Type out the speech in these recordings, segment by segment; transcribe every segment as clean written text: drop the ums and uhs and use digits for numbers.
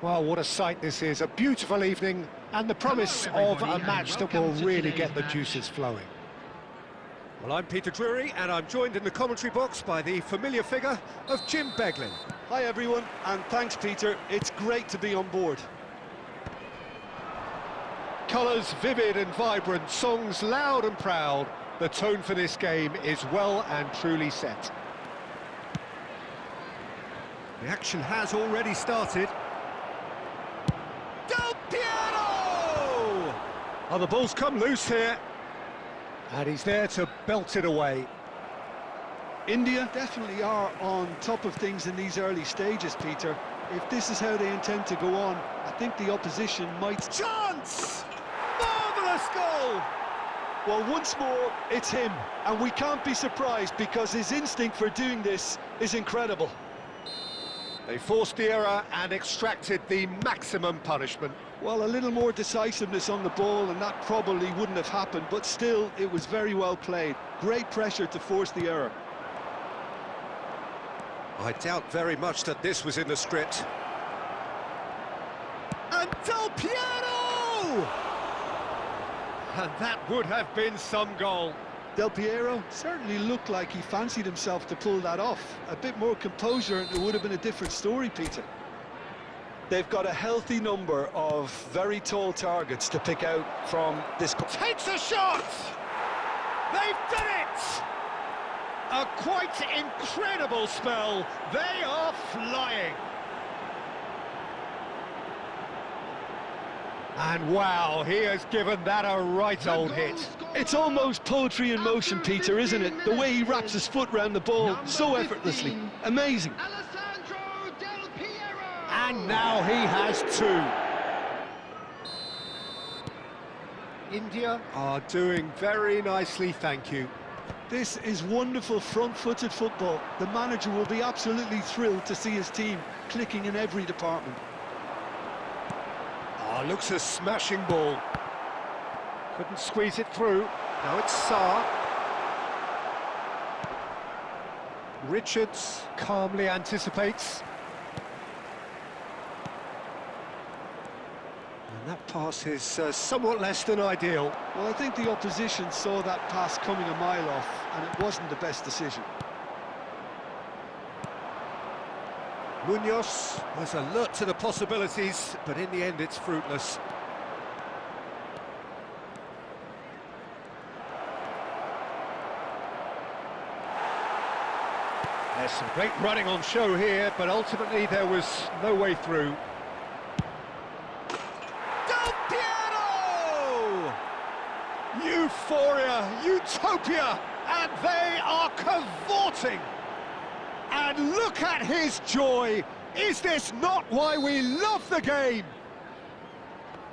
Well, what a sight this is. A beautiful evening and the promise of a match that will really get the juices flowing. Well, I'm Peter Drury, and I'm joined in the commentary box by the familiar figure of Jim Beglin. Hi everyone, and thanks Peter, it's great to be on board. Colours vivid and vibrant, songs loud and proud. The tone for this game is well and truly set. The action has already started. Del Piero! Oh, the ball's come loose here. And he's there to belt it away. India definitely are on top of things in these early stages, Peter. If this is how they intend to go on, I think the opposition might... Chance! Marvellous goal! Well, once more, it's him. And we can't be surprised because his instinct for doing this is incredible. They forced the error and extracted the maximum punishment. Well, a little more decisiveness on the ball and that probably wouldn't have happened, but still, it was very well played. Great pressure to force the error. I doubt very much that this was in the script. And Del Piero! And that would have been some goal. Del Piero certainly looked like he fancied himself to pull that off. A bit more composure and it would have been a different story, Peter. They've got a healthy number of very tall targets to pick out from this... Takes a shot! They've done it! A quite incredible spell. They are flying. And wow, he has given that a right old hit. It's almost poetry in motion, Peter, isn't it? The way he wraps his foot round the ball so effortlessly. Amazing. And now he has two. India are doing very nicely, thank you. This is wonderful front-footed football. The manager will be absolutely thrilled to see his team clicking in every department. Oh, looks a smashing ball. Couldn't squeeze it through. Now it's Saar. Richards calmly anticipates. And that pass is somewhat less than ideal. Well, I think the opposition saw that pass coming a mile off, and it wasn't the best decision. Munoz was alert to the possibilities, but in the end it's fruitless. There's some great running on show here, but ultimately there was no way through. Del Piero! Euphoria, utopia, and they are cavorting. And look at his joy! Is this not why we love the game?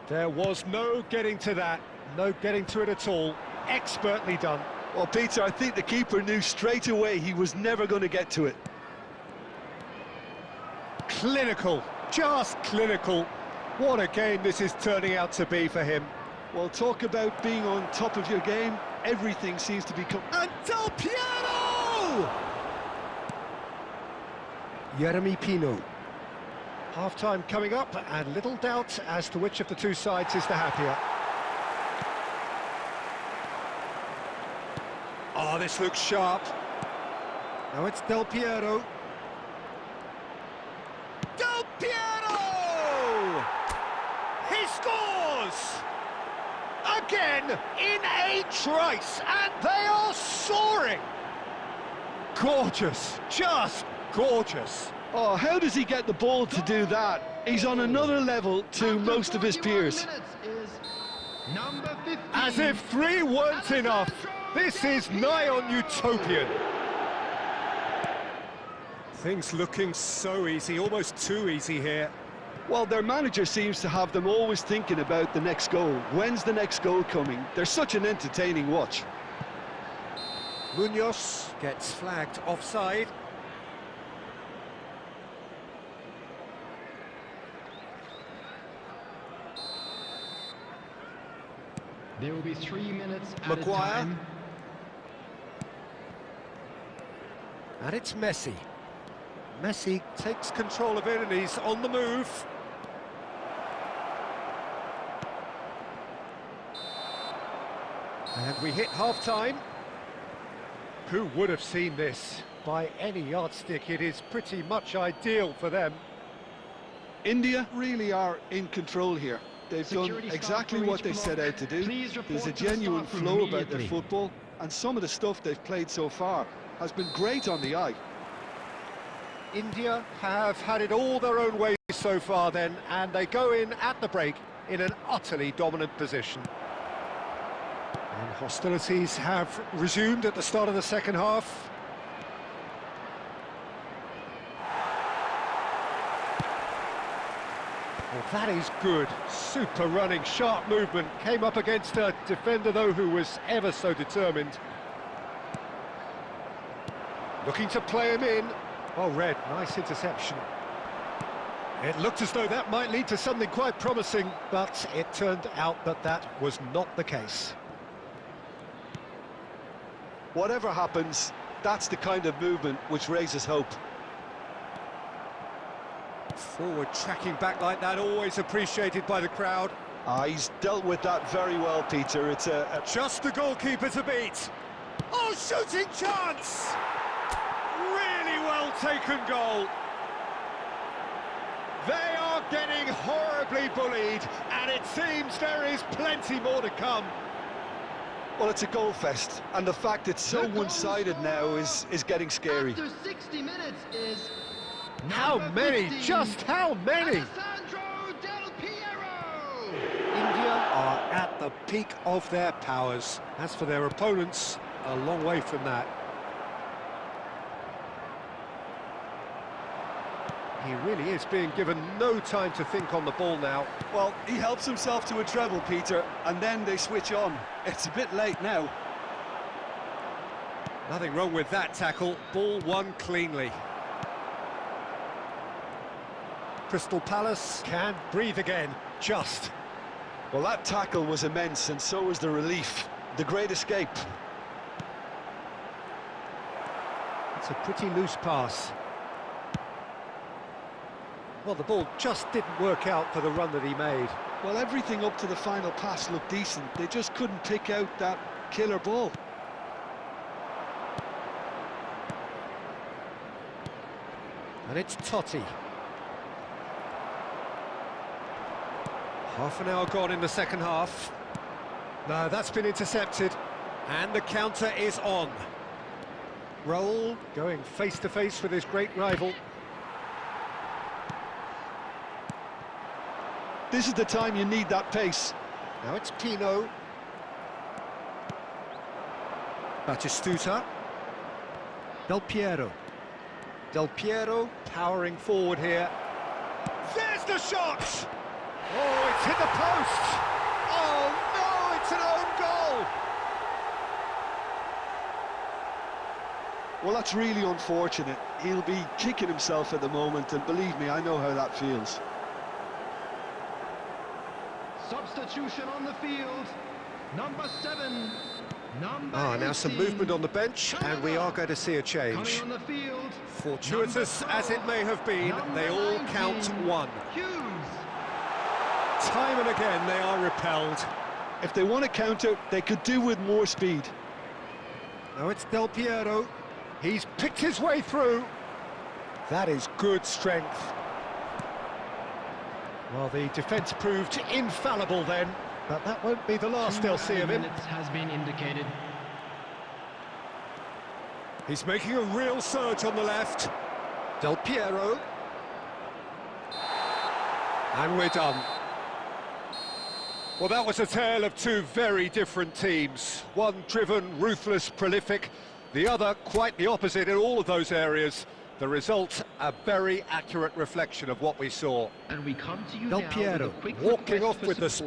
There was no getting to that, no getting to it at all. Expertly done. Well, Peter, I think the keeper knew straight away he was never going to get to it. Clinical, just clinical. What a game this is turning out to be for him. Well, talk about being on top of your game. Everything seems to be... And Del Piero! Jeremy Pino. Half-time coming up, and little doubt as to which of the two sides is the happier. Oh, this looks sharp. Now it's Del Piero. Del Piero! He scores! Again, in a trice, and they are soaring! Gorgeous, just gorgeous. Oh, how does he get the ball to do that? He's on another level to most of his peers. As if 3 weren't enough, this is nigh on utopian. Things looking so easy, almost too easy here. Well, their manager seems to have them always thinking about the next goal. When's the next goal coming? They're such an entertaining watch. Munoz gets flagged offside. There will be 3 minutes at Maguire. a time. And it's Messi. Messi takes control of it and he's on the move. And we hit half-time. Who would have seen this? By any yardstick, it is pretty much ideal for them. India really are in control here. They've done exactly what they set out to do. There's a genuine flow about their football, and some of the stuff they've played so far has been great on the eye. India have had it all their own way so far then, and they go in at the break in an utterly dominant position. And hostilities have resumed at the start of the second half. Well, that is good. Super running, sharp movement. Came up against a defender, though, who was ever so determined. Looking to play him in. Oh, Red, nice interception. It looked as though that might lead to something quite promising, but it turned out that that was not the case. Whatever happens, that's the kind of movement which raises hope. Forward tracking back like that, always appreciated by the crowd. He's dealt with that very well, Peter. It's Just the goalkeeper to beat. Oh, shooting chance! Really well taken goal. They are getting horribly bullied, and it seems there is plenty more to come. Well, it's a goal fest, and the fact it's so one-sided now is getting scary. After 60 minutes is How many? Just how many? India are at the peak of their powers. As for their opponents, a long way from that. He really is being given no time to think on the ball now. Well, he helps himself to a treble, Peter, and then they switch on. It's a bit late now. Nothing wrong with that tackle. Ball won cleanly. Crystal Palace can breathe again, just. Well, that tackle was immense, and so was the relief. The great escape. It's a pretty loose pass. Well, the ball just didn't work out for the run that he made. Well, everything up to the final pass looked decent. They just couldn't pick out that killer ball. And it's Totti. Half an hour gone in the second half. No, that's been intercepted. And the counter is on. Raul going face-to-face with his great rival. This is the time you need that pace. Now it's Pino. Batistuta. Del Piero. Del Piero powering forward here. There's the shot! Oh, it's hit the post! Oh no, it's an own goal! Well, that's really unfortunate. He'll be kicking himself at the moment, and believe me, I know how that feels. substitution on the field. Number 7. Now some movement on the bench, and we are going to see a change. On the field, fortuitous as it may have been, they all count one. Time and again they are repelled. If they want to counter, they could do with more speed. Now it's Del Piero. He's picked his way through. That is good strength. Well, the defence proved infallible then, but that won't be the last they'll see of him. Has been indicated. He's making a real surge on the left. Del Piero. And we're done. Well, that was a tale of two very different teams. One driven, ruthless, prolific. The other quite the opposite in all of those areas. The result, a very accurate reflection of what we saw. And we come to you Del now Piero with a quick walking request off for with the support.